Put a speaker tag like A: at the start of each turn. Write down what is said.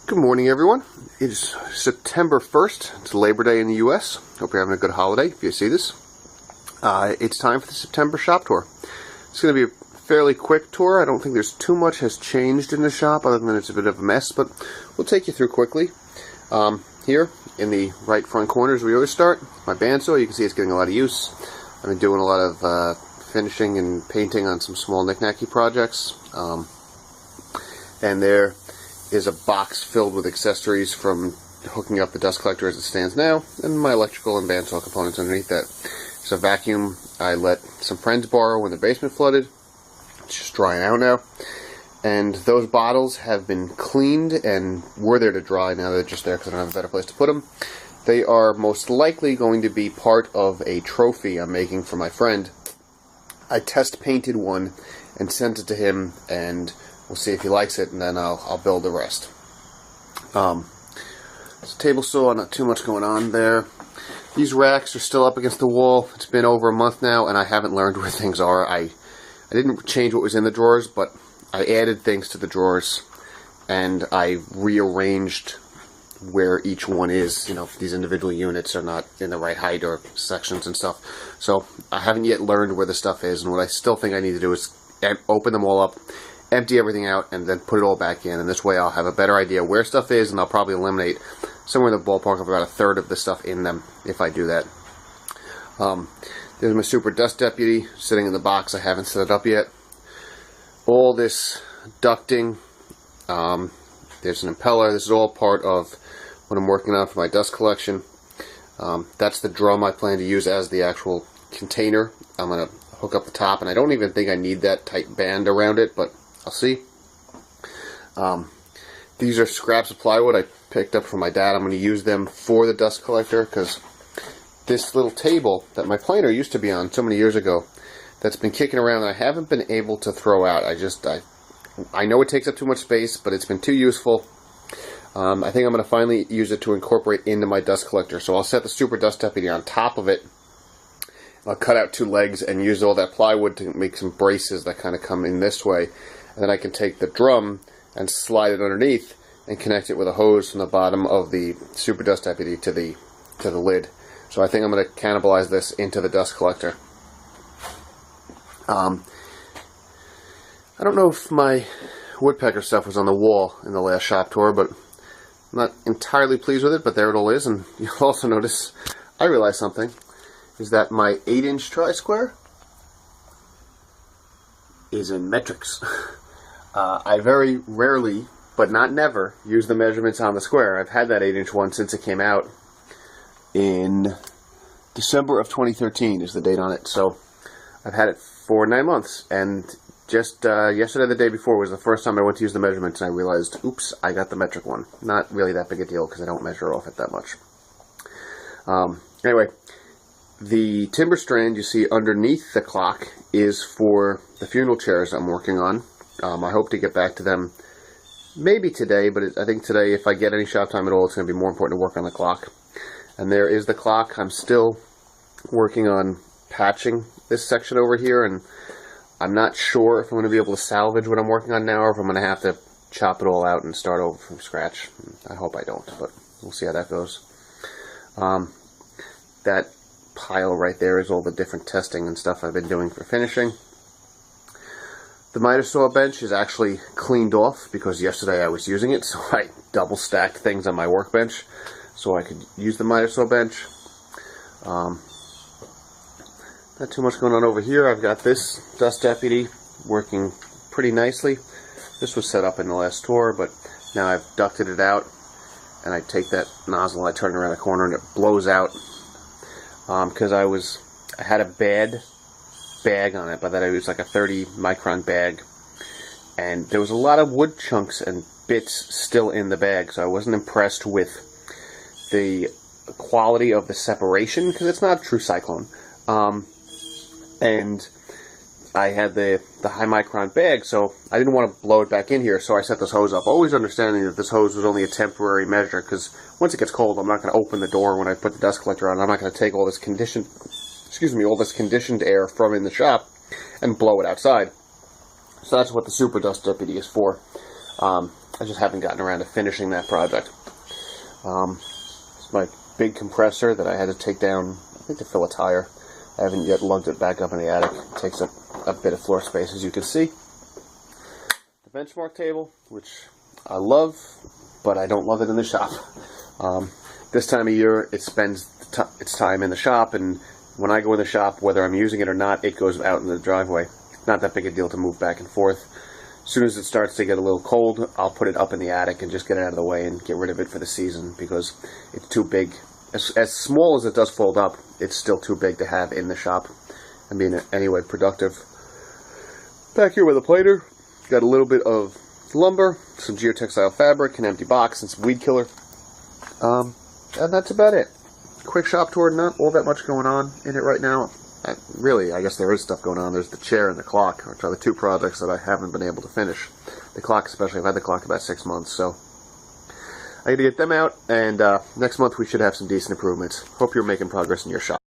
A: Good morning, everyone. It is September 1st. It's Labor Day in the U.S. Hope you're having a good holiday if you see this. It's time for the September shop tour. It's going to be a fairly quick tour. I don't think there's too much has changed in the shop other than it's a bit of a mess, but we'll take you through quickly. Here in the right front corner as we always start, my bandsaw. You can see it's getting a lot of use. I've been doing a lot of finishing and painting on some small knick-knacky projects. And there is a box filled with accessories from hooking up the dust collector as it stands now, and my electrical and bandsaw components underneath that. It's a vacuum I let some friends borrow when the basement flooded. It's just drying out now. And those bottles have been cleaned and were there to dry. Now they're just there because I don't have a better place to put them. They are most likely going to be part of a trophy I'm making for my friend. I test painted one and sent it to him, and we'll see if he likes it, and then I'll build the rest. It's a table saw, not too much going on there. These racks are still up against the wall. It's been over a month now, and I haven't learned where things are. I didn't change what was in the drawers, but I added things to the drawers, and I rearranged where each one is. You know, these individual units are not in the right height or sections and stuff. So I haven't yet learned where the stuff is, and what I still think I need to do is open them all up, empty everything out, and then put it all back in. And this way I'll have a better idea where stuff is, and I'll probably eliminate somewhere in the ballpark of about a third of the stuff in them if I do that. There's my Super Dust Deputy sitting in the box. I haven't set it up yet. All this ducting, there's an impeller. This is all part of what I'm working on for my dust collection. That's the drum I plan to use as the actual container. I'm going to hook up the top, and I don't even think I need that tight band around it, but I'll see. These are scraps of plywood I picked up from my dad. I'm going to use them for the dust collector because this little table that my planer used to be on so many years ago, that's been kicking around and I haven't been able to throw out. I know it takes up too much space, but it's been too useful. I think I'm going to finally use it to incorporate into my dust collector. So I'll set the Super Dust Deputy on top of it. I'll cut out two legs and use all that plywood to make some braces that kind of come in this way. And then I can take the drum and slide it underneath and connect it with a hose from the bottom of the Super Dust Deputy to the lid. So I think I'm going to cannibalize this into the dust collector. I don't know if my woodpecker stuff was on the wall in the last shop tour, but I'm not entirely pleased with it, but there it all is. And you'll also notice, I realized something, is that my 8-inch tri-square is in metrics. I very rarely, but not never, use the measurements on the square. I've had that 8-inch one since it came out in December of 2013 is the date on it. So I've had it for 9 months, and just yesterday, the day before, was the first time I went to use the measurements, and I realized, oops, I got the metric one. Not really that big a deal because I don't measure off it that much. Anyway, the timber strand you see underneath the clock is for the funeral chairs I'm working on. I hope to get back to them maybe today, but I think today, if I get any shop time at all, it's going to be more important to work on the clock. And there is the clock. I'm still working on patching this section over here, and I'm not sure if I'm going to be able to salvage what I'm working on now, or if I'm going to have to chop it all out and start over from scratch. I hope I don't, but we'll see how that goes. That pile right there is all the different testing and stuff I've been doing for finishing. The miter saw bench is actually cleaned off because yesterday I was using it, so I double stacked things on my workbench so I could use the miter saw bench. Not too much going on over here. I've got this Dust Deputy working pretty nicely. This was set up in the last tour, but now I've ducted it out, and I take that nozzle, I turn it around the corner, and it blows out. Because I had a bad bag on it. By that I used like a 30 micron bag, and there was a lot of wood chunks and bits still in the bag, so I wasn't impressed with the quality of the separation because it's not a true cyclone. And I had the high micron bag, so I didn't want to blow it back in here, so I set this hose up, always understanding that this hose was only a temporary measure, because once it gets cold, I'm not going to open the door when I put the dust collector on. I'm not going to take all this conditioned air from in the shop and blow it outside. So that's what the Super Dust Deputy is for. I just haven't gotten around to finishing that project. It's my big compressor that I had to take down, I think, to fill a tire. I haven't yet lugged it back up in the attic. It takes up a bit of floor space, as you can see. The benchmark table, which I love, but I don't love it in the shop. This time of year, it spends its time in the shop, and when I go in the shop, whether I'm using it or not, it goes out in the driveway. Not that big a deal to move back and forth. As soon as it starts to get a little cold, I'll put it up in the attic and just get it out of the way and get rid of it for the season, because it's too big. As small as it does fold up, it's still too big to have in the shop and being anyway productive. Back here with a plater, got a little bit of lumber, some geotextile fabric, an empty box, and some weed killer. And that's about it. Quick shop tour, not all that much going on in it right now. Really, I guess there is stuff going on. There's the chair and the clock, which are the two projects that I haven't been able to finish. The clock especially, I've had the clock about 6 months, so I got to get them out, and next month we should have some decent improvements. Hope you're making progress in your shop.